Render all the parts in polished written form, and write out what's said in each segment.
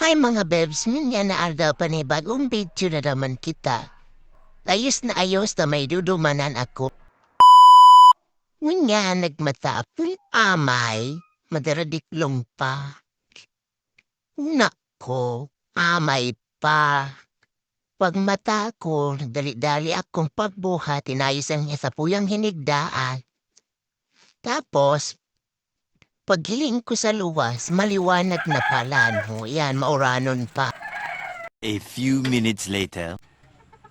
Hi mga bebs, nga na aldaw pa ni bagong video na naman kita. Ayos na ayos na may dudumanan ako. Nga nagmatapong amay, madaradiklong pa. Nako, amay pa. Pag mata ko, dali-dali akong pagbuhat, inayos ang niya sa puyang hinigdaan. Tapos, paghiling ko sa luwas, maliwanag na pala, no? Yan, mauranon pa. A few minutes later.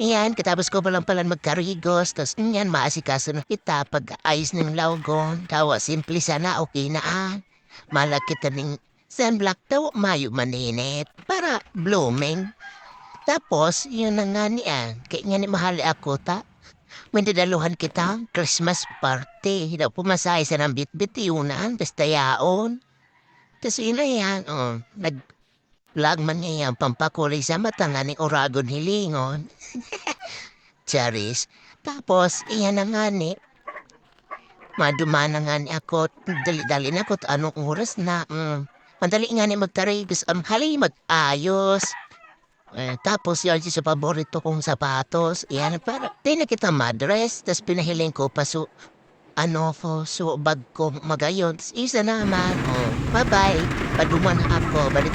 Yan, katapos ko palang pala magkarigos, tas yan, maasikaso na kita pag ayos ng lawgon. Tawa, simple sana, okay na Malaki taning sunblock daw, mayo maninit, para blooming. Tapos, yun na nga niyan, kaya nga ni mahali ako ta. May dadaluhan kita, Christmas party. Daw pumasay sa ng bit-bit yunan, basta yaon. Tas yun na yan, vlog man niya yan, pampakulay sa mata nga ni Oragon Hilingon. Charis. Tapos, iyan na nga ni. Maduma na nga ni ako. Dali-dali na ako. Anong oras na? Madali nga ni magtarigos. Hali mag-ayos. Tapos yun sa paborito kong sapatos. Iyan, para di na kita madress. Tapos pinahiling ko pa bag ko magayon. Tapos isa naman. Bye-bye. Paduma na ako. Balik